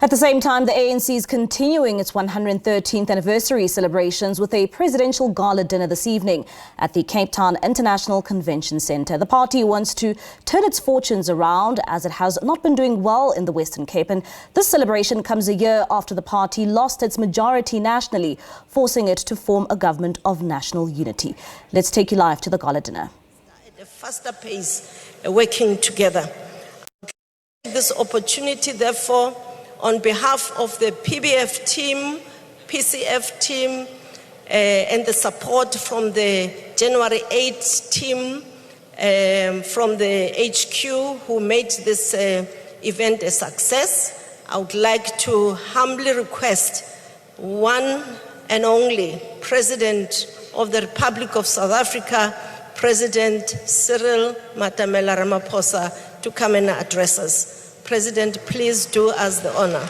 At the same time, the ANC is continuing its 113th anniversary celebrations with a presidential gala dinner this evening at the Cape Town International Convention Centre. The party wants to turn its fortunes around as it has not been doing well in the Western Cape. And this celebration comes a year after the party lost its majority nationally, forcing it to form a government of national unity. Let's take you live to the gala dinner. At a faster pace, working together. This opportunity, therefore, on behalf of the PBF team, PCF team, and the support from the January 8 team from the HQ who made this event a success, I would like to humbly request one and only President of the Republic of South Africa, President Cyril Matamela Ramaphosa, to come and address us. President, please do us the honor.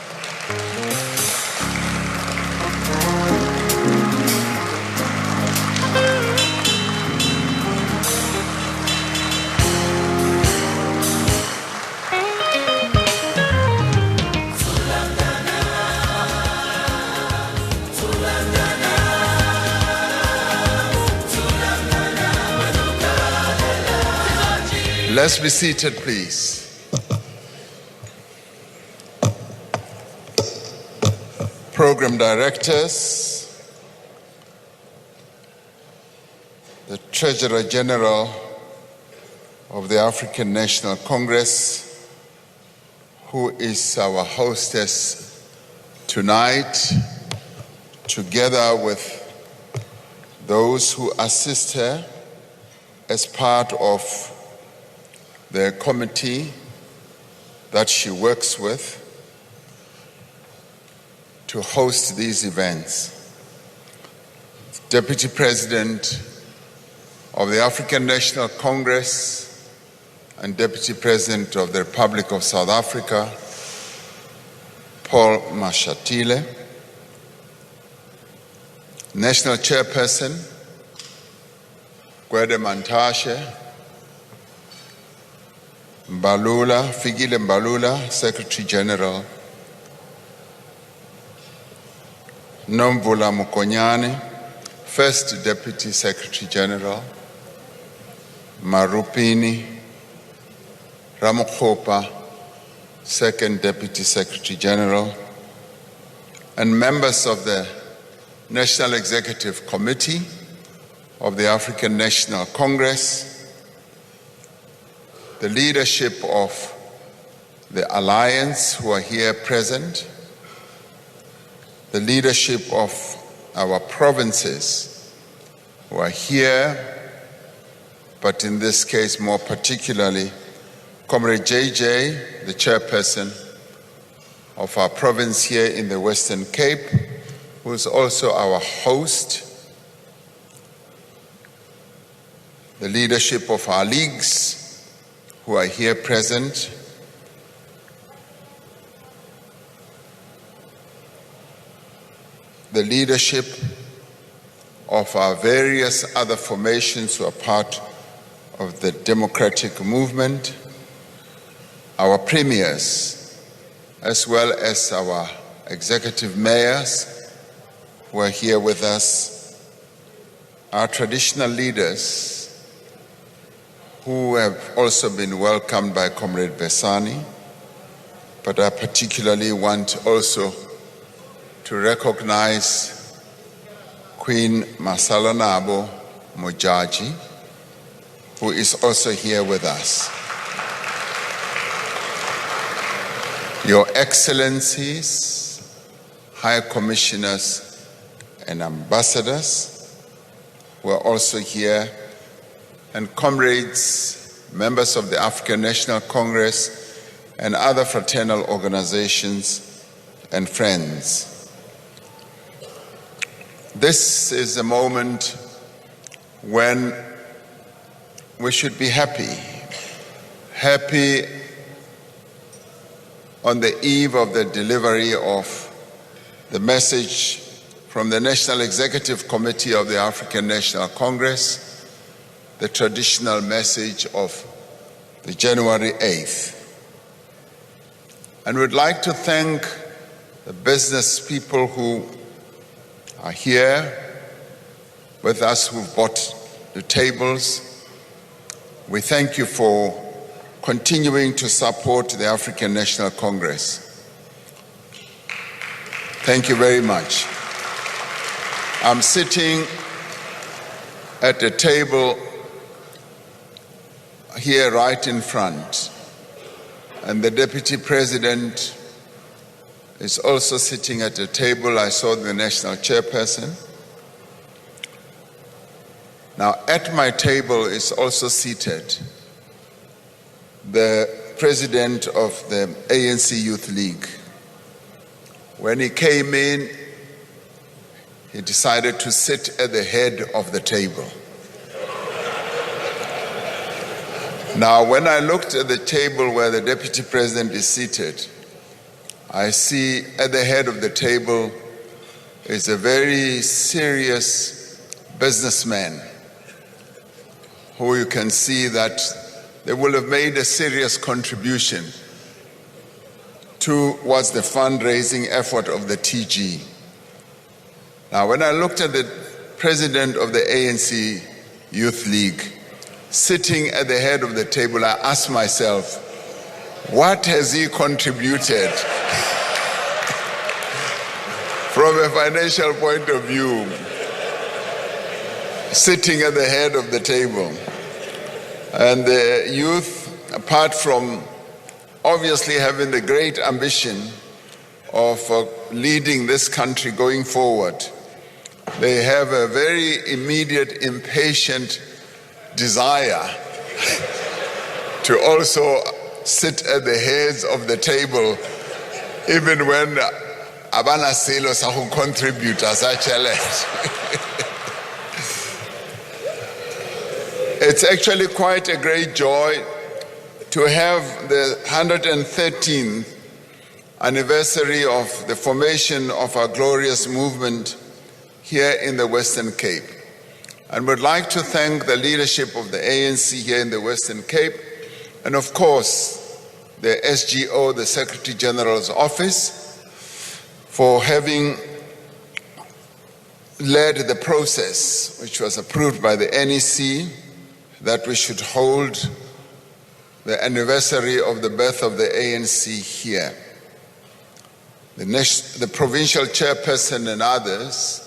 Let's be seated, please. Program directors, the Treasurer General of the African National Congress, who is our hostess tonight, together with those who assist her as part of the committee that she works with to host these events. Deputy President of the African National Congress and Deputy President of the Republic of South Africa, Paul Mashatile, National Chairperson, Gwede Mantashe, Fikile Mbalula, Secretary General, Nomvula Mukonyane, First Deputy Secretary General, Marupini Ramokhopa, Second Deputy Secretary General, and members of the National Executive Committee of the African National Congress, the leadership of the Alliance who are here present, the leadership of our provinces who are here, but in this case more particularly, Comrade JJ, the chairperson of our province here in the Western Cape, who is also our host, the leadership of our leagues who are here present, the leadership of our various other formations who are part of the democratic movement, our premiers, as well as our executive mayors who are here with us, our traditional leaders who have also been welcomed by Comrade Besani, but I particularly want also to recognize Queen Masalanabo Mojaji, who is also here with us. Your Excellencies, High Commissioners and Ambassadors who are also here, and comrades, members of the African National Congress and other fraternal organizations and friends. This is a moment when we should be happy on the eve of the delivery of the message from the National Executive Committee of the African National Congress, the traditional message of the January 8th. And we'd like to thank the business people who are here with us, who've bought the tables. We thank you for continuing to support the African National Congress. Thank you very much. I'm sitting at a table here right in front, and the Deputy President is also sitting at a table. I saw the National Chairperson. Now, at my table is also seated the President of the ANC Youth League. When he came in, he decided to sit at the head of the table. Now, when I looked at the table where the Deputy President is seated, I see at the head of the table is a very serious businessman who you can see that they will have made a serious contribution towards the fundraising effort of the TG. Now, when I looked at the President of the ANC Youth League sitting at the head of the table, I asked myself, what has he contributed from a financial point of view, sitting at the head of the table? And the youth, apart from obviously having the great ambition of leading this country going forward, they have a very immediate, impatient desire to also sit at the heads of the table, even when abana selo sa go contribute as a challenge. It's actually quite a great joy to have the 113th anniversary of the formation of our glorious movement here in the Western Cape. And would like to thank the leadership of the ANC here in the Western Cape, and of course, the SGO, the Secretary General's Office, for having led the process, which was approved by the NEC, that we should hold the anniversary of the birth of the ANC here. The provincial chairperson and others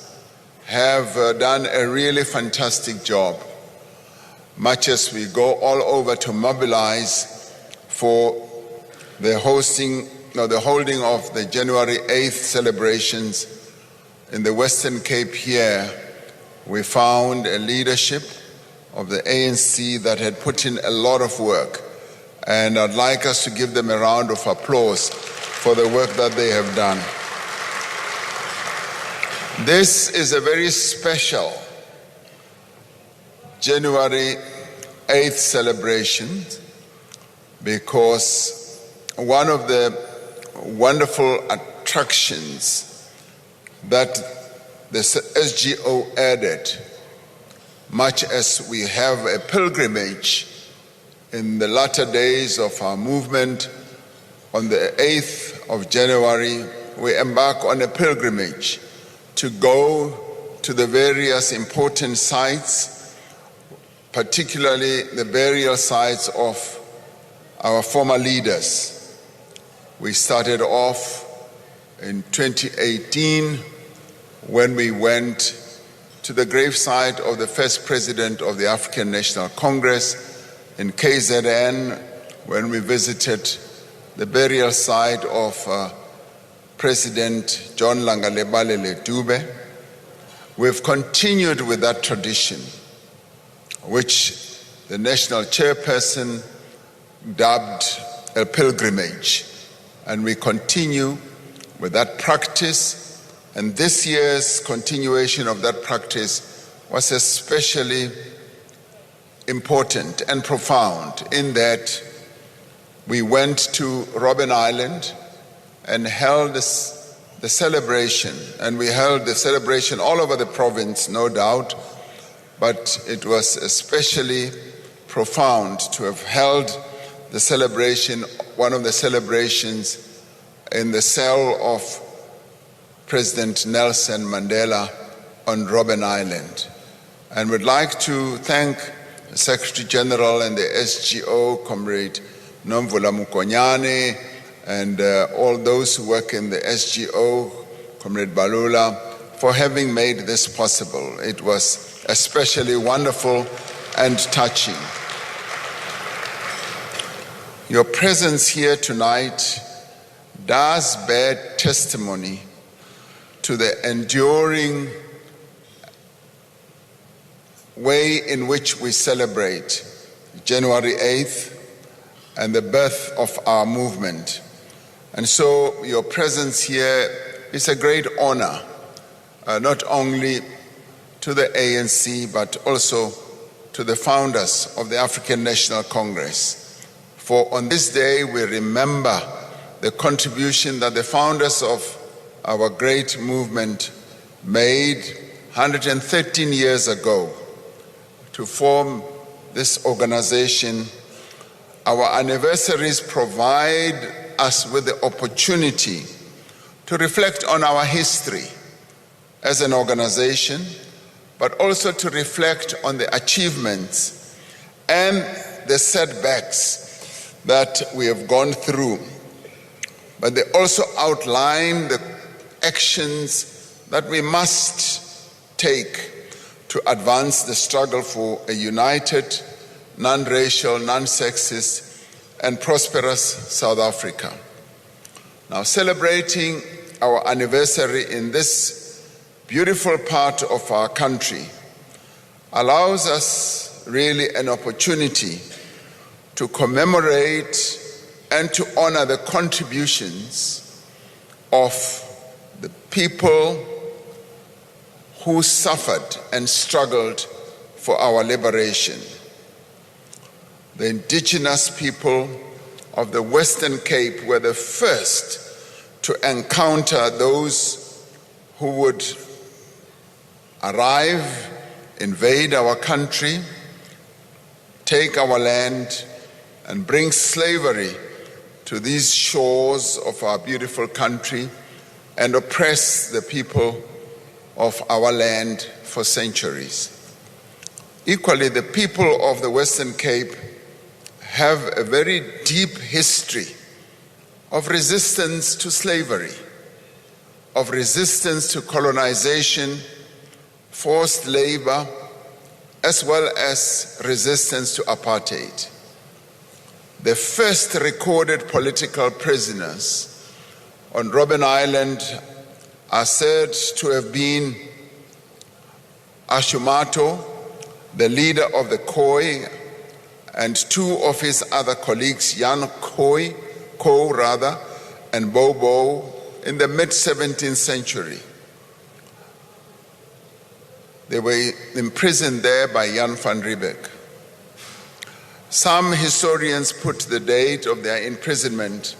have done a really fantastic job, much as we go all over to mobilize for the holding of the January 8th celebrations in the Western Cape here. We found a leadership of the ANC that had put in a lot of work, and I'd like us to give them a round of applause for the work that they have done. This is a very special January 8th celebration because one of the wonderful attractions that the SGO added, much as we have a pilgrimage in the latter days of our movement, on the 8th of January, we embark on a pilgrimage to go to the various important sites, particularly the burial sites of our former leaders. We started off in 2018 when we went to the gravesite of the first president of the African National Congress in KZN, when we visited the burial site of President John Langalebale Dube. We've continued with that tradition, which the national chairperson dubbed a pilgrimage, and we continue with that practice. And this year's continuation of that practice was especially important and profound in that we went to Robben Island and held the celebration, and we held the celebration all over the province, no doubt, but it was especially profound to have held the celebration, one of the celebrations, in the cell of President Nelson Mandela on Robben Island. And would like to thank the Secretary General and the SGO, Comrade Nomvula Mukonyane, and all those who work in the SGO, Comrade Balula, for having made this possible. It was especially wonderful and touching. Your presence here tonight does bear testimony to the enduring way in which we celebrate January 8th and the birth of our movement. And so your presence here is a great honor, not only to the ANC, but also to the founders of the African National Congress. For on this day, we remember the contribution that the founders of our great movement made 113 years ago to form this organization. Our anniversaries provide us with the opportunity to reflect on our history as an organization, but also to reflect on the achievements and the setbacks that we have gone through. But they also outline the actions that we must take to advance the struggle for a united, non-racial, non-sexist, and prosperous South Africa. Now, celebrating our anniversary in this beautiful part of our country allows us really an opportunity to commemorate and to honor the contributions of the people who suffered and struggled for our liberation. The indigenous people of the Western Cape were the first to encounter those who would arrive, invade our country, take our land, and bring slavery to these shores of our beautiful country and oppress the people of our land for centuries. Equally, the people of the Western Cape have a very deep history of resistance to slavery, of resistance to colonization, forced labor, as well as resistance to apartheid. The first recorded political prisoners on Robben Island are said to have been Ashumato, the leader of the Khoi, and two of his other colleagues, Jan Khoi, and Bobo, in the mid-17th century. They were imprisoned there by Jan van Riebeeck. Some historians put the date of their imprisonment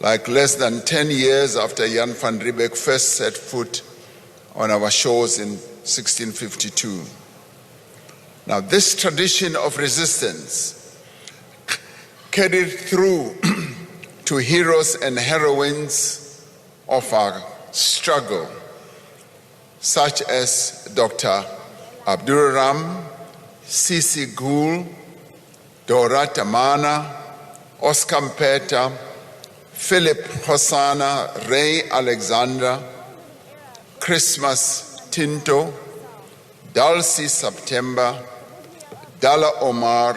like less than 10 years after Jan van Riebeeck first set foot on our shores in 1652. Now, this tradition of resistance carried through to heroes and heroines of our struggle, such as Dr. Abdul Ram, Sisi Gul, Dora Tamana, Oscar Mpeta, Philip Hosanna, Ray Alexander, Christmas Tinto, Dulcie September, Dalla Omar,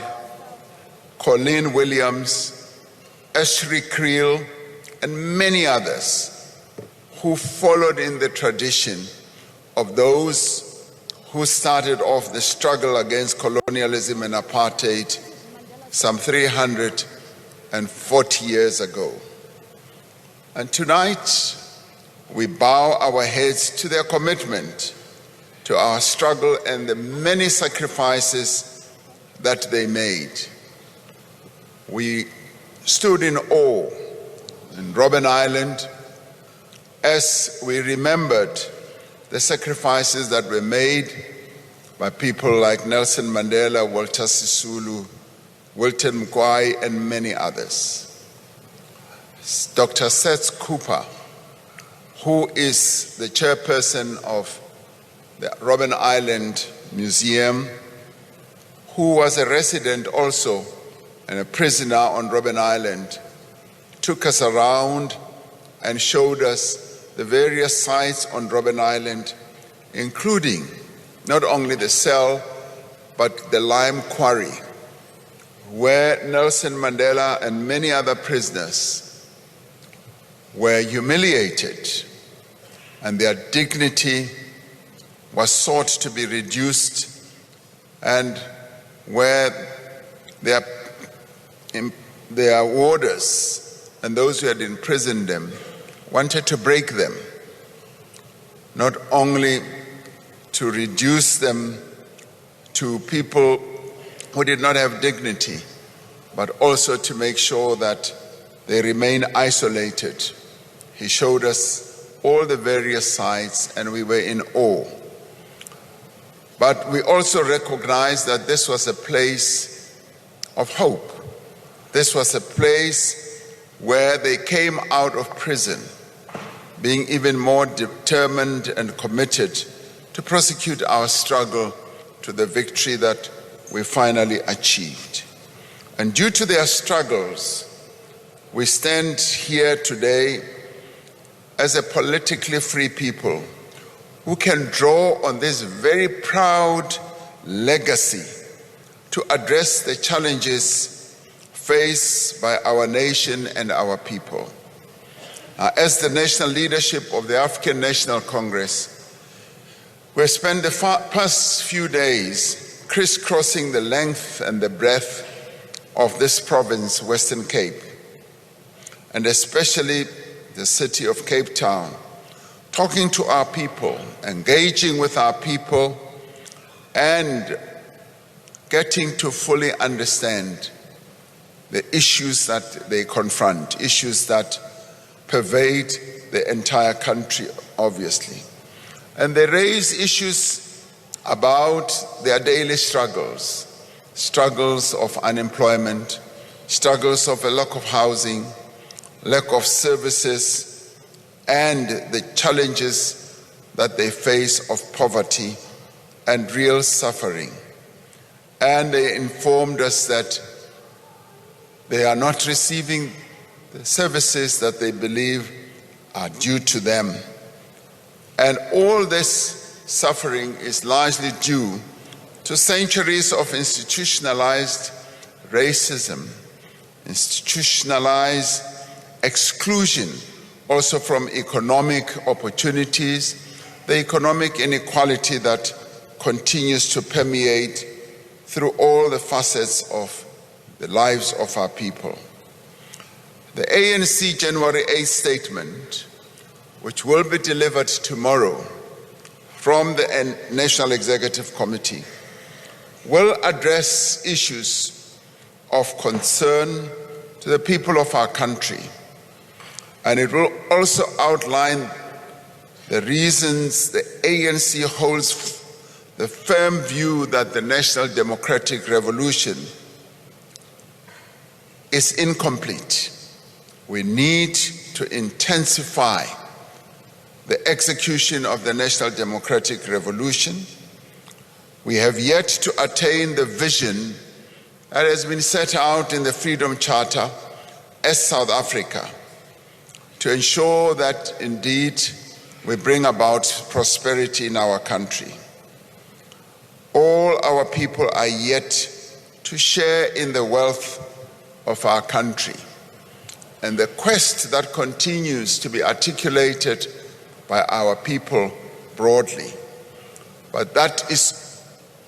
Colleen Williams, Ashri Creel, and many others who followed in the tradition of those who started off the struggle against colonialism and apartheid some 340 years ago. And tonight, we bow our heads to their commitment to our struggle and the many sacrifices that they made. We stood in awe in Robben Island as we remembered the sacrifices that were made by people like Nelson Mandela, Walter Sisulu, Wilton Mkwai, and many others. Dr. Seth Cooper who is the chairperson of the Robben Island Museum, who was a resident also and a prisoner on Robben Island, took us around and showed us the various sites on Robben Island, including not only the cell, but the lime quarry, where Nelson Mandela and many other prisoners were humiliated and their dignity was sought to be reduced, and where their warders and those who had imprisoned them wanted to break them, not only to reduce them to people who did not have dignity, but also to make sure that they remain isolated. He showed us all the various sites and we were in awe. But we also recognized that this was a place of hope. This was a place where they came out of prison being even more determined and committed to prosecute our struggle to the victory that we finally achieved. And due to their struggles, we stand here today as a politically free people who can draw on this very proud legacy to address the challenges faced by our nation and our people. As the national leadership of the African National Congress, we spent the past few days crisscrossing the length and the breadth of this province, Western Cape, and especially the city of Cape Town, talking to our people, engaging with our people, and getting to fully understand the issues that they confront, issues that pervade the entire country, obviously. And they raise issues about their daily struggles, struggles of unemployment, struggles of a lack of housing, lack of services, and the challenges that they face of poverty and real suffering. And they informed us that they are not receiving the services that they believe are due to them. And all this suffering is largely due to centuries of institutionalized racism, institutionalized exclusion, also from economic opportunities, the economic inequality that continues to permeate through all the facets of the lives of our people. The ANC January 8th statement, which will be delivered tomorrow from the National Executive Committee, will address issues of concern to the people of our country. And it will also outline the reasons the ANC holds the firm view that the National Democratic Revolution is incomplete. We need to intensify the execution of the National Democratic Revolution. We have yet to attain the vision that has been set out in the Freedom Charter as South Africa, to ensure that indeed we bring about prosperity in our country. All our people are yet to share in the wealth of our country. And the quest that continues to be articulated by our people broadly, but that is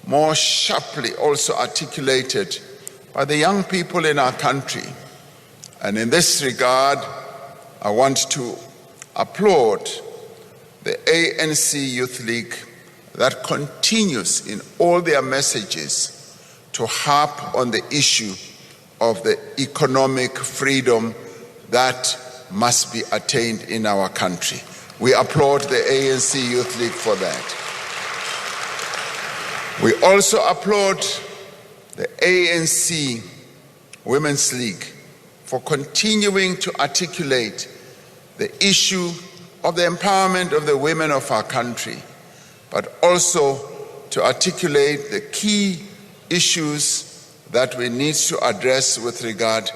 more sharply also articulated by the young people in our country. And in this regard, I want to applaud the ANC Youth League that continues in all their messages to harp on the issue of the economic freedom that must be attained in our country. We applaud the ANC Youth League for that. We also applaud the ANC Women's League for continuing to articulate the issue of the empowerment of the women of our country, but also to articulate the key issues that we need to address with regard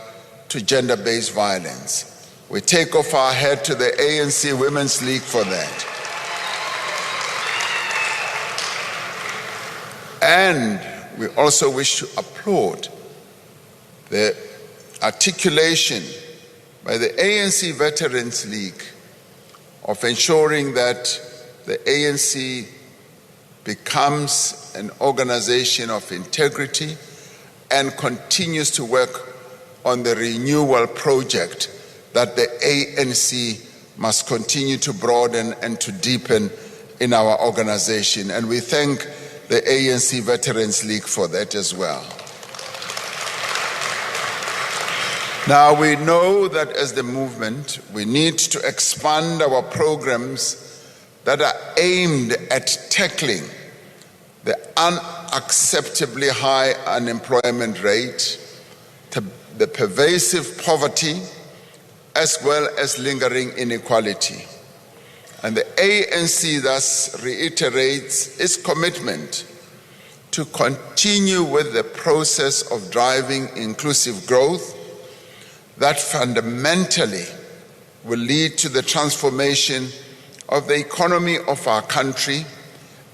to gender-based violence. We take off our hat to the ANC Women's League for that. And we also wish to applaud the articulation by the ANC Veterans League of ensuring that the ANC becomes an organization of integrity and continues to work on the renewal project that the ANC must continue to broaden and to deepen in our organization. And we thank the ANC Veterans League for that as well. Now, we know that as the movement, we need to expand our programs that are aimed at tackling the unacceptably high unemployment rate, the pervasive poverty, as well as lingering inequality. And the ANC thus reiterates its commitment to continue with the process of driving inclusive growth that fundamentally will lead to the transformation of the economy of our country,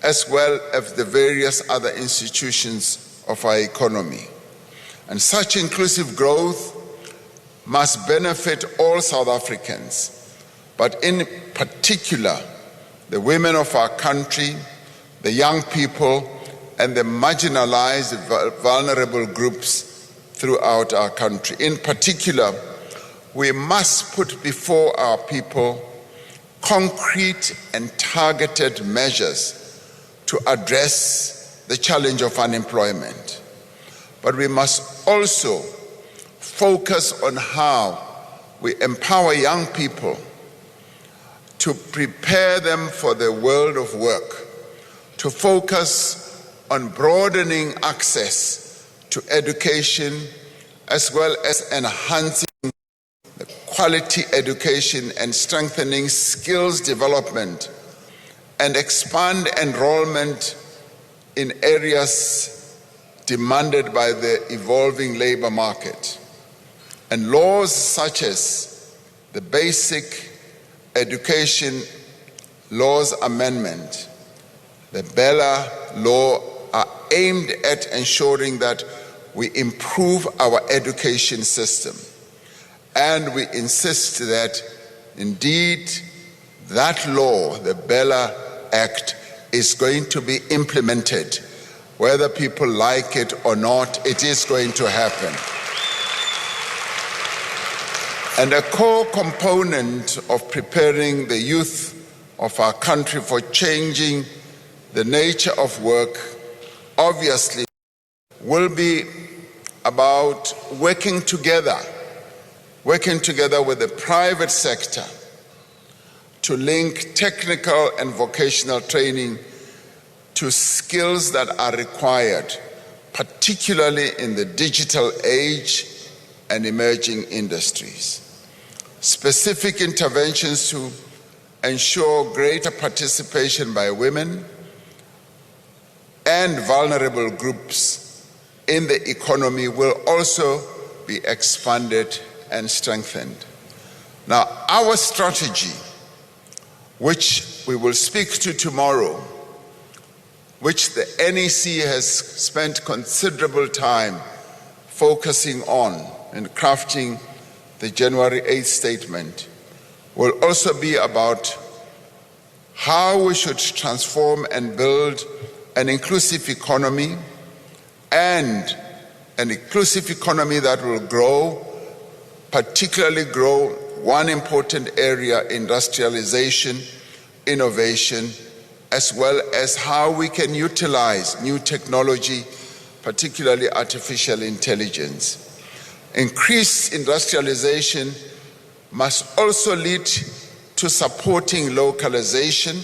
as well as the various other institutions of our economy. And such inclusive growth must benefit all South Africans, but in particular, the women of our country, the young people, and the marginalized, vulnerable groups throughout our country. In particular, we must put before our people concrete and targeted measures to address the challenge of unemployment. But we must also focus on how we empower young people to prepare them for the world of work, to focus on broadening access to education, as well as enhancing the quality education and strengthening skills development, and expand enrollment in areas demanded by the evolving labor market. And laws such as the Basic Education Laws Amendment, the Gala law, are aimed at ensuring that we improve our education system. And we insist that indeed that law, the Gala Act, is going to be implemented. Whether people like it or not, it is going to happen. And a core component of preparing the youth of our country for changing the nature of work, obviously, will be about working together with the private sector to link technical and vocational training to skills that are required, particularly in the digital age and emerging industries. Specific interventions to ensure greater participation by women and vulnerable groups in the economy will also be expanded and strengthened. Now, our strategy, which we will speak to tomorrow, which the NEC has spent considerable time focusing on and crafting the January 8th statement, will also be about how we should transform and build an inclusive economy, and an inclusive economy that will grow, particularly grow one important area, industrialization, innovation, as well as how we can utilize new technology, particularly artificial intelligence. Increased industrialization must also lead to supporting localization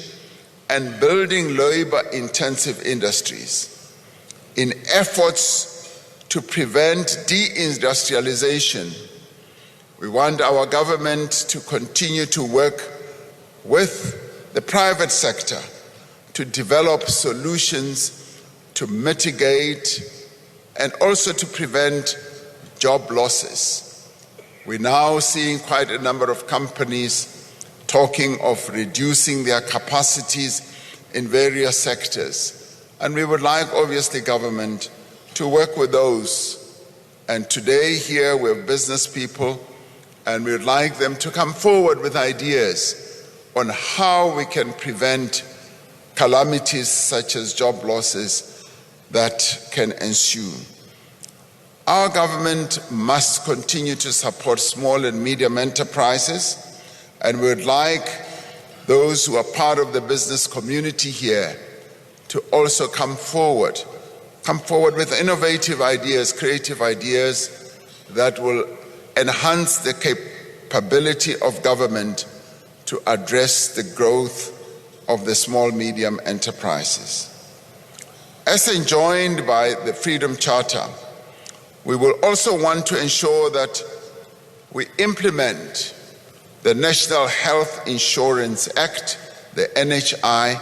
and building labor-intensive industries. In efforts to prevent deindustrialization, we want our government to continue to work with the private sector to develop solutions to mitigate and also to prevent job losses. We're now seeing quite a number of companies talking of reducing their capacities in various sectors. And we would like, obviously, government to work with those. And today here we have business people, and we would like them to come forward with ideas on how we can prevent calamities such as job losses that can ensue. Our government must continue to support small and medium enterprises, and we would like those who are part of the business community here to also come forward with innovative ideas, creative ideas that will enhance the capability of government to address the growth of the small, medium enterprises. As enjoined by the Freedom Charter, we will also want to ensure that we implement the National Health Insurance Act, the NHI,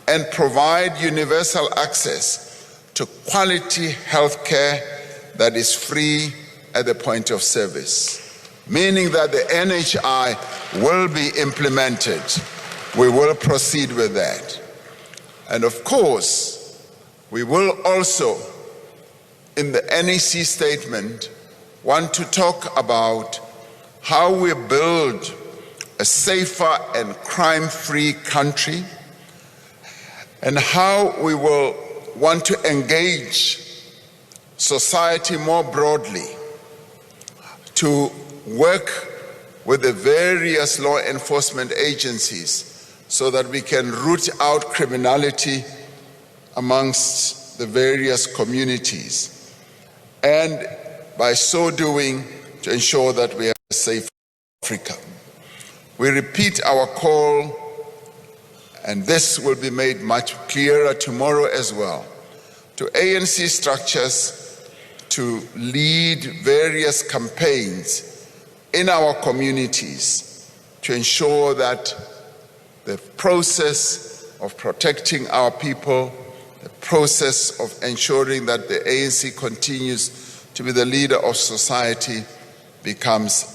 and provide universal access to quality health care that is free at the point of service, meaning that the NHI will be implemented. We will proceed with that. And of course, we will also, in the NEC statement, want to talk about how we build a safer and crime-free country, and how we will want to engage society more broadly to work with the various law enforcement agencies so that we can root out criminality amongst the various communities, and by so doing to ensure that we have a safe Africa. We repeat our call, and this will be made much clearer tomorrow as well, to ANC structures to lead various campaigns in our communities to ensure that the process of protecting our people, the process of ensuring that the ANC continues to be the leader of society becomes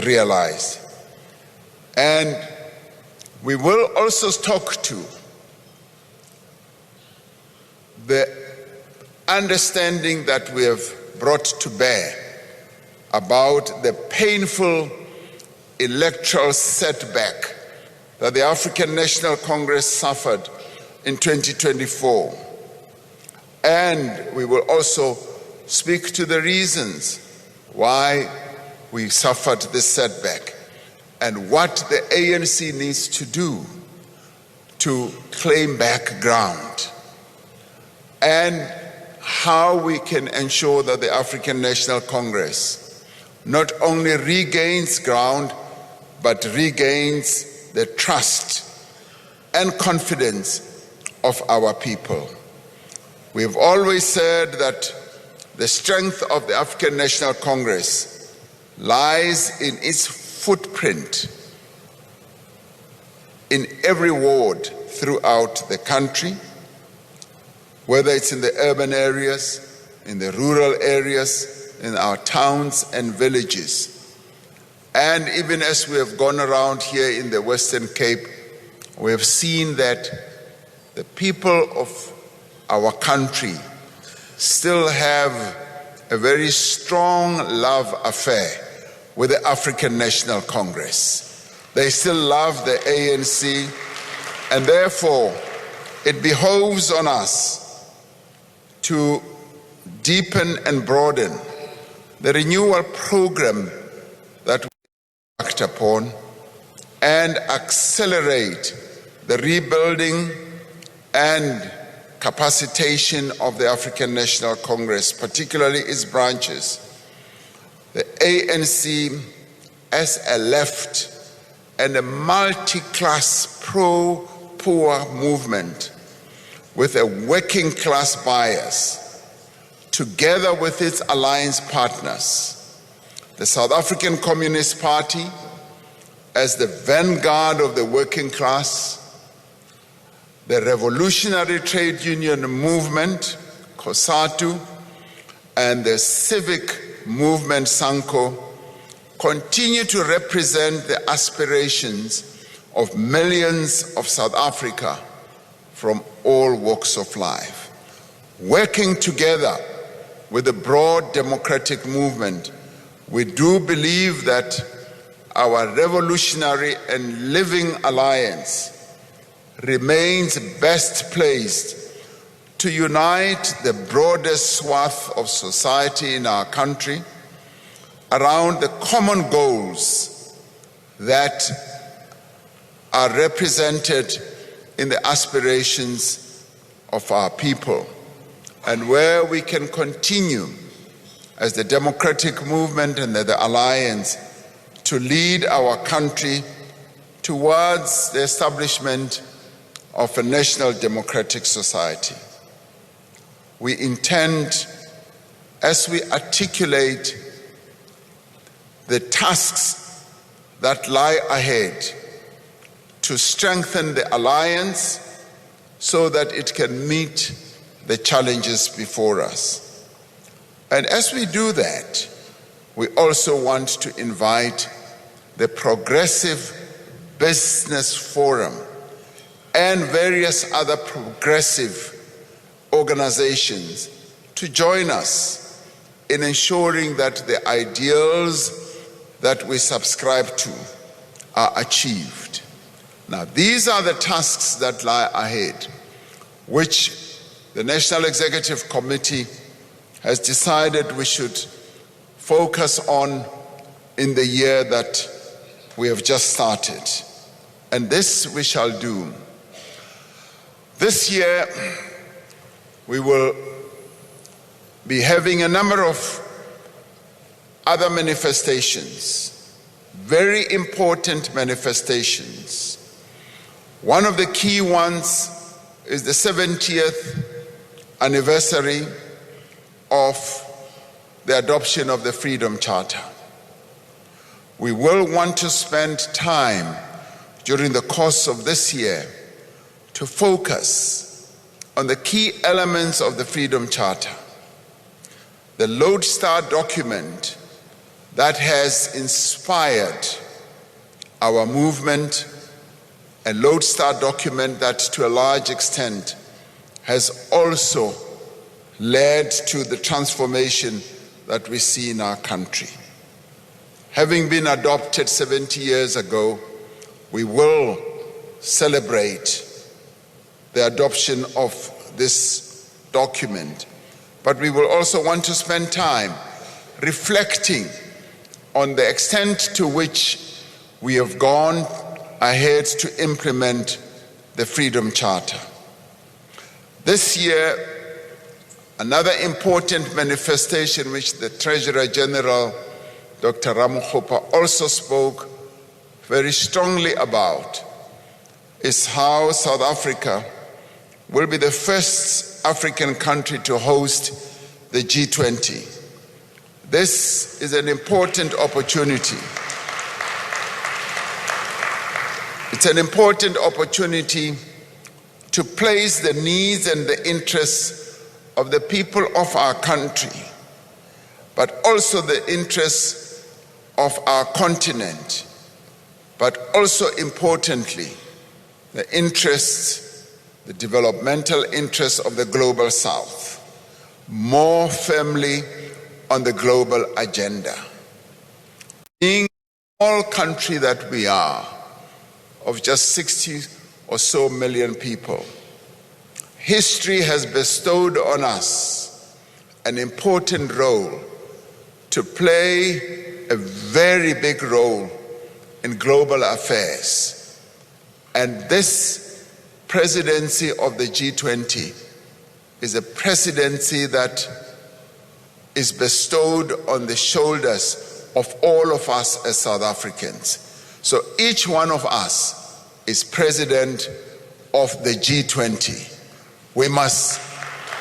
realized. And we will also talk to the understanding that we have brought to bear about the painful electoral setback that the African National Congress suffered in 2024. And we will also speak to the reasons why we suffered this setback and what the ANC needs to do to claim back ground, and how we can ensure that the African National Congress not only regains ground, but regains the trust and confidence of our people. We've always said that the strength of the African National Congress lies in its footprint in every ward throughout the country, whether it's in the urban areas, in the rural areas, in our towns and villages. And even as we have gone around here in the Western Cape, we have seen that the people of our country still have a very strong love affair with the African National Congress. They still love the ANC, and therefore it behoves on us to deepen and broaden the renewal program that we act upon and accelerate the rebuilding and capacitation of the African National Congress, particularly its branches. The ANC as a left and a multi-class pro-poor movement with a working class bias, together with its alliance partners, the South African Communist Party, as the vanguard of the working class, the revolutionary trade union movement, COSATU, and the civic movement, SANCO, continue to represent the aspirations of millions of South Africa from all walks of life. Working together with the broad democratic movement, we do believe that our revolutionary and living alliance remains best placed to unite the broadest swath of society in our country around the common goals that are represented in the aspirations of our people, and where we can continue as the democratic movement and the alliance to lead our country towards the establishment of a national democratic society. We intend, as we articulate the tasks that lie ahead, to strengthen the alliance so that it can meet the challenges before us. And as we do that, we also want to invite the Progressive Business Forum and various other progressive organizations to join us in ensuring that the ideals that we subscribe to are achieved. Now, these are the tasks that lie ahead, which the National Executive Committee has decided we should focus on in the year that we have just started. And this we shall do. This year, we will be having a number of other manifestations, very important manifestations. One of the key ones is the 70th anniversary of the adoption of the Freedom Charter. We will want to spend time during the course of this year to focus on the key elements of the Freedom Charter, the lodestar document that has inspired our movement, a lodestar document that to a large extent has also led to the transformation that we see in our country. Having been adopted 70 years ago, we will celebrate the adoption of this document, but we will also want to spend time reflecting on the extent to which we have gone ahead to implement the Freedom Charter. This year, another important manifestation which the Treasurer General, Dr. Ramokgopa, also spoke very strongly about is how South Africa will be the first African country to host the G20. This is an important opportunity. It's an important opportunity to place the needs and the interests of the people of our country, but also the interests of our continent, but also importantly, the interests, the developmental interests of the global South, more firmly on the global agenda. Being a small country that we are, of just 60 or so million people, history has bestowed on us an important role to play a very big role in global affairs. And this presidency of the G20 is a presidency that is bestowed on the shoulders of all of us as South Africans. So each one of us is president of the G20. We must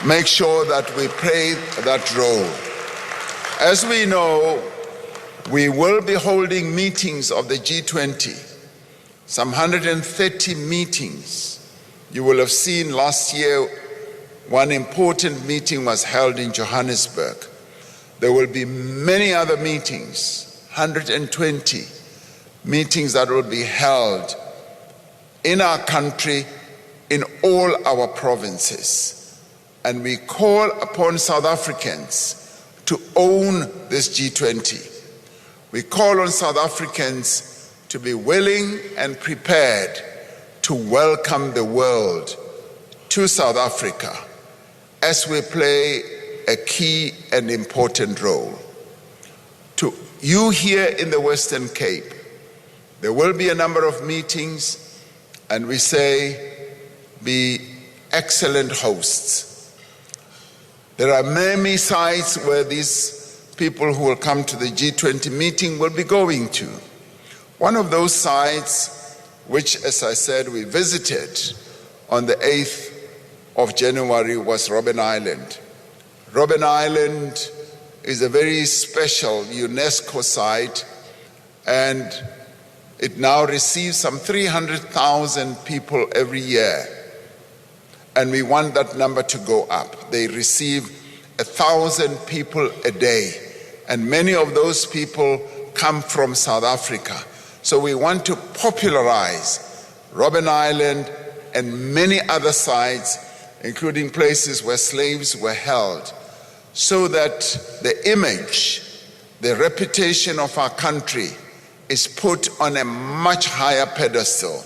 make sure that we play that role. As we know, We will be holding meetings of the G20, some 130 meetings. You will have seen last year one important meeting was held in Johannesburg. There will be many other meetings, 120 meetings that will be held in our country, in all our provinces. And we call upon South Africans to own this G20. We call on South Africans to be willing and prepared to welcome the world to South Africa as we play a key and important role. To you here in the Western Cape, there will be a number of meetings, and we say, be excellent hosts. There are many sites where these people who will come to the G20 meeting will be going to. One of those sites, which, as I said, we visited on the 8th of January, was Robben Island. Robben Island is a very special UNESCO site, and it now receives some 300,000 people every year. And we want that number to go up. They receive 1,000 people a day. And many of those people come from South Africa. So we want to popularize Robben Island and many other sites, including places where slaves were held, so that the image, the reputation of our country is put on a much higher pedestal.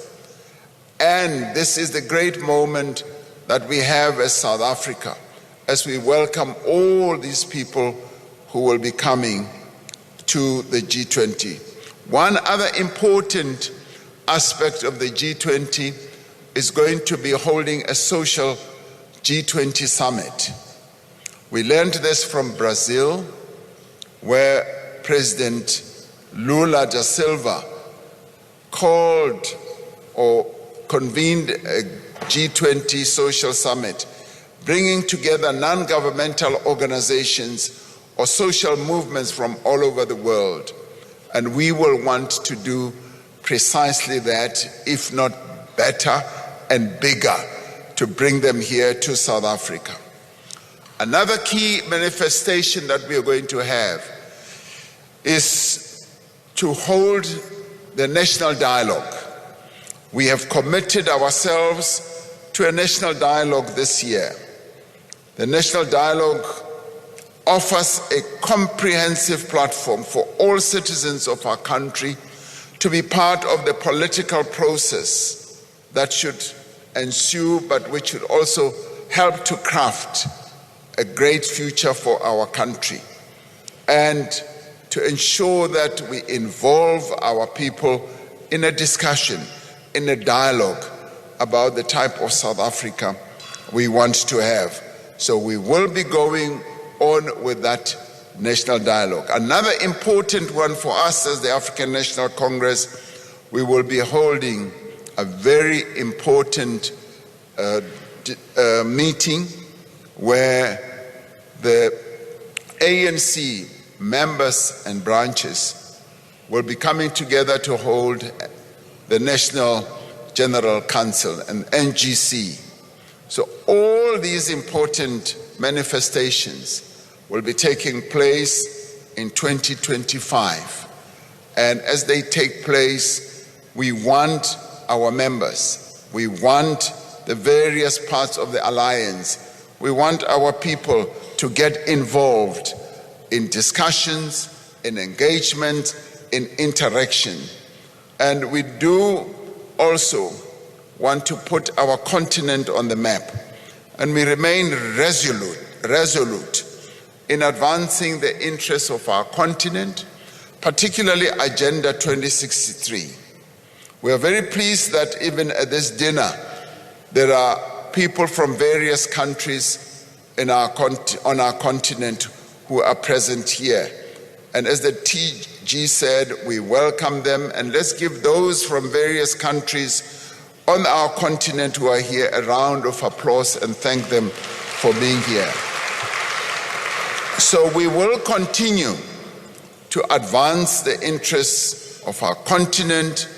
And this is the great moment that we have as South Africa, as we welcome all these people who will be coming to the G20. One other important aspect of the G20 is going to be holding a social G20 summit. We learned this from Brazil, where President Lula da Silva called or convened a G20 social summit, bringing together non-governmental organizations or social movements from all over the world. And we will want to do precisely that, if not better and bigger, to bring them here to South Africa. Another key manifestation that we are going to have is to hold the national dialogue. We have committed ourselves to a national dialogue this year. The national dialogue offers a comprehensive platform for all citizens of our country to be part of the political process that should ensue, but which should also help to craft a great future for our country, and to ensure that we involve our people in a discussion, in a dialogue about the type of South Africa we want to have. So we will be going on with that national dialogue. Another important one for us as the African National Congress, we will be holding a very important meeting where the ANC members and branches will be coming together to hold the National General Council, and NGC. So all these important manifestations will be taking place in 2025. And as they take place, we want our members, we want the various parts of the alliance, we want our people to get involved in discussions, in engagement, in interaction. And we do also want to put our continent on the map. And we remain resolute in advancing the interests of our continent, particularly Agenda 2063. We are very pleased that even at this dinner, there are people from various countries on our continent who are present here. And as the TG said, we welcome them, and let's give those from various countries on our continent who are here a round of applause and thank them for being here. So we will continue to advance the interests of our continent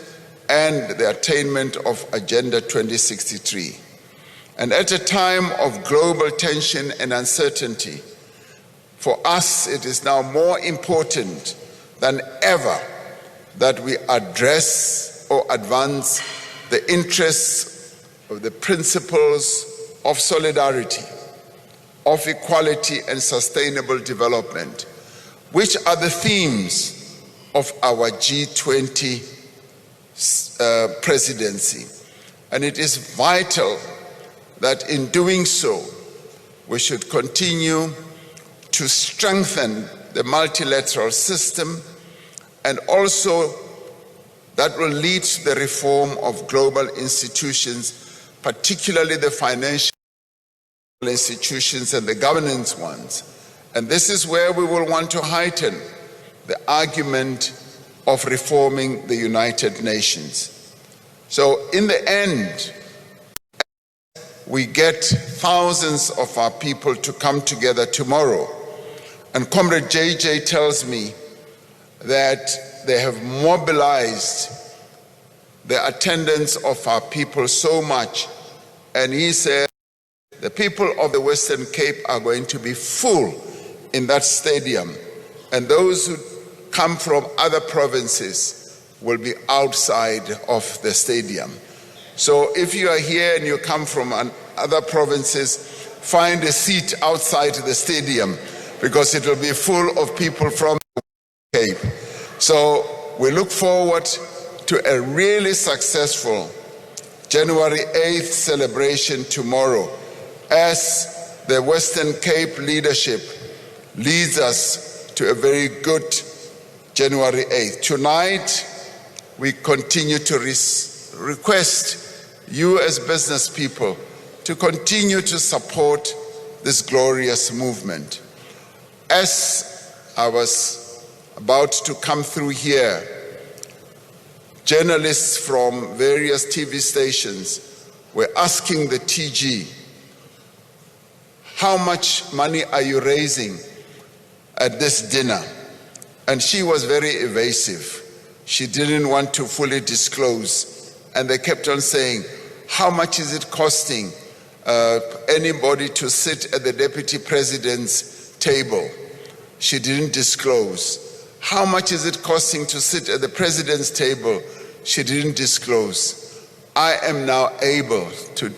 and the attainment of Agenda 2063. And at a time of global tension and uncertainty, for us it is now more important than ever that we address or advance the interests of the principles of solidarity, of equality and sustainable development, which are the themes of our G20 presidency. And it is vital that in doing so, we should continue to strengthen the multilateral system, and also that will lead to the reform of global institutions, particularly the financial institutions and the governance ones. And this is where we will want to heighten the argument of reforming the United Nations. So in the end, we get thousands of our people to come together tomorrow. And Comrade JJ tells me that they have mobilized the attendance of our people so much. And he said the people of the Western Cape are going to be full in that stadium. And those who come from other provinces will be outside of the stadium. So if you are here and you come from other provinces, find a seat outside the stadium because it will be full of people from the Cape. So we look forward to a really successful January 8th celebration tomorrow as the Western Cape leadership leads us to a very good January 8th. Tonight, we continue to request you as business people to continue to support this glorious movement. As I was about to come through here, journalists from various TV stations were asking the TG, how much money are you raising at this dinner? And she was very evasive. She didn't want to fully disclose. And they kept on saying, how much is it costing anybody to sit at the deputy president's table? She didn't disclose. How much is it costing to sit at the president's table? She didn't disclose. I am now able to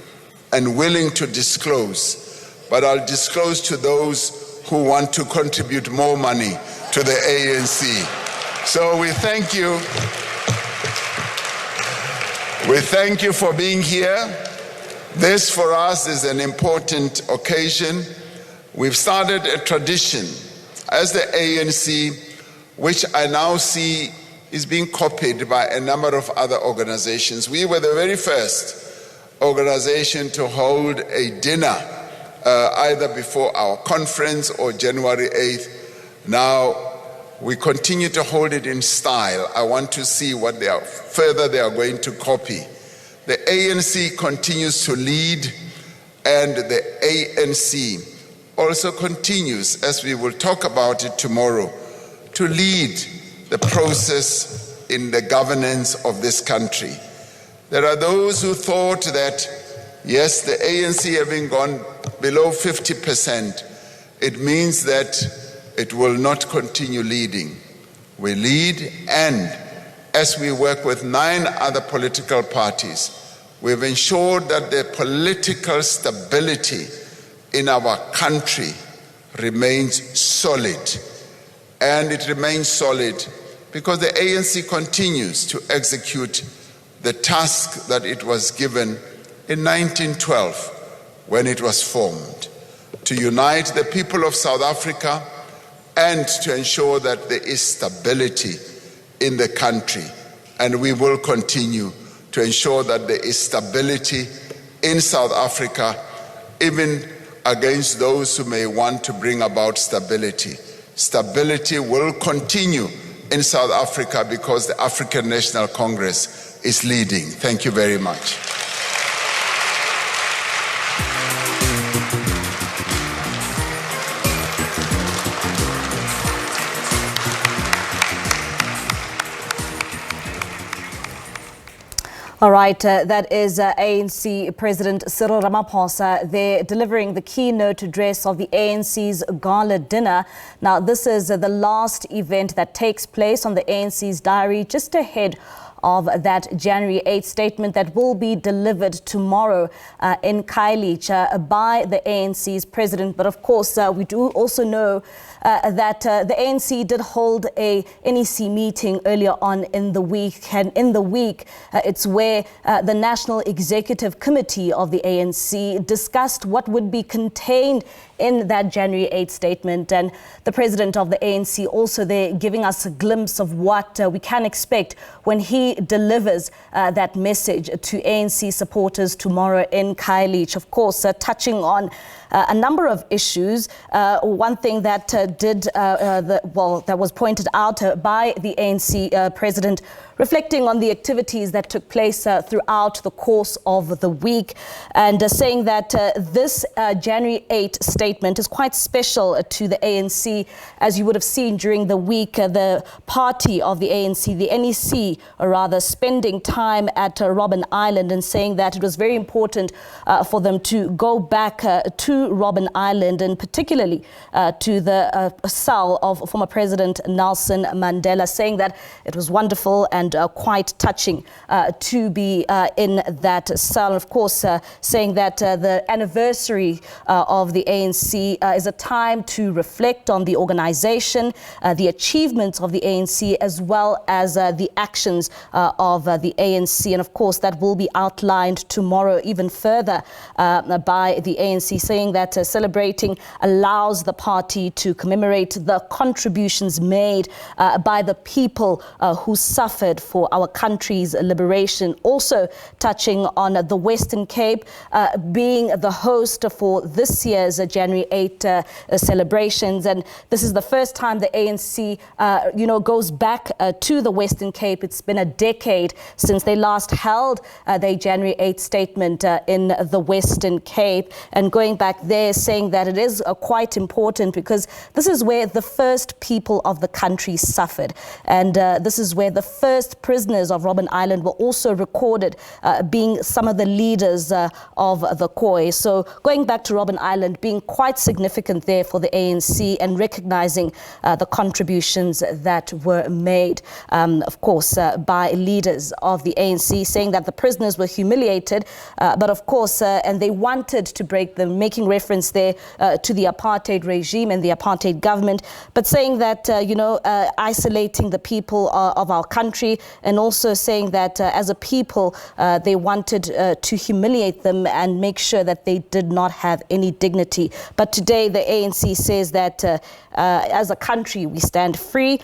and willing to disclose, but I'll disclose to those who want to contribute more money to the ANC. So we thank you. We thank you for being here. This for us is an important occasion. We've started a tradition as the ANC, which I now see is being copied by a number of other organizations. We were the very first organization to hold a dinner either before our conference or January 8th. Now, we continue to hold it in style. I want to see what they are going to copy. The ANC continues to lead, and the ANC also continues, as we will talk about it tomorrow, to lead the process in the governance of this country. There are those who thought that, yes, the ANC having gone below 50%, it means that it will not continue leading. We lead, and as we work with 9 other political parties, we've ensured that the political stability in our country remains solid. And it remains solid because the ANC continues to execute the task that it was given in 1912 when it was formed, to unite the people of South Africa and to ensure that there is stability in the country. And we will continue to ensure that there is stability in South Africa, even against those who may want to bring about stability. Stability will continue in South Africa because the African National Congress is leading. Thank you very much. All right, that is ANC President Cyril Ramaphosa there delivering the keynote address of the ANC's Gala dinner. Now, this is the last event that takes place on the ANC's diary just ahead of that January 8th statement that will be delivered tomorrow in Khayelitsha by the ANC's president. But of course, we do also know that the ANC did hold a NEC meeting earlier on in the week. And in the week, it's where the National Executive Committee of the ANC discussed what would be contained in that January 8th statement. And the president of the ANC also there giving us a glimpse of what we can expect when he delivers that message to ANC supporters tomorrow in Khayelitsha. Of course, touching on a number of issues. One thing that that was pointed out by the ANC president, reflecting on the activities that took place throughout the course of the week, and saying that this January 8 statement is quite special to the ANC. As you would have seen during the week, the party of the ANC, the NEC, or rather, spending time at Robben Island and saying that it was very important for them to go back to Robben Island, and particularly to the cell of former President Nelson Mandela, saying that it was wonderful and quite touching to be in that cell. Of course, saying that the anniversary of the ANC is a time to reflect on the organization, the achievements of the ANC, as well as the actions of the ANC. And of course, that will be outlined tomorrow even further by the ANC, saying that celebrating allows the party to commemorate the contributions made by the people who suffered for our country's liberation. Also touching on the Western Cape being the host for this year's January 8 celebrations. And this is the first time the ANC, goes back to the Western Cape. It's been a decade since they last held their January 8 statement in the Western Cape. And going back there, saying that it is quite important because this is where the first people of the country suffered. And this is where the first prisoners of Robben Island were also recorded, being some of the leaders of the Khoi. So going back to Robben Island being quite significant there for the ANC and recognizing the contributions that were made, of course, by leaders of the ANC, saying that the prisoners were humiliated, but of course, and they wanted to break them, making reference there to the apartheid regime and the apartheid government, but saying that, isolating the people of our country, and also saying that as a people, they wanted to humiliate them and make sure that they did not have any dignity. But today, the ANC says that as a country, we stand free.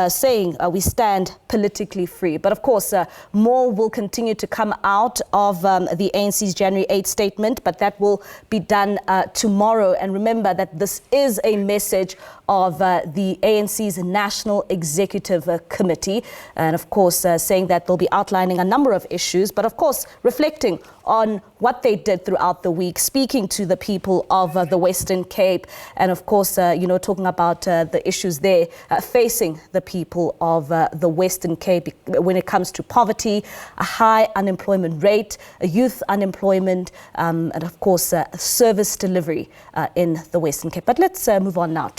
Saying we stand politically free. But of course, more will continue to come out of the ANC's January 8 statement, but that will be done tomorrow. And remember that this is a message of the ANC's National Executive Committee. And of course, saying that they'll be outlining a number of issues, but of course, reflecting on what they did throughout the week, speaking to the people of the Western Cape, and of course, talking about the issues there facing the people of the Western Cape when it comes to poverty, a high unemployment rate, youth unemployment, and of course, service delivery in the Western Cape. But let's move on now.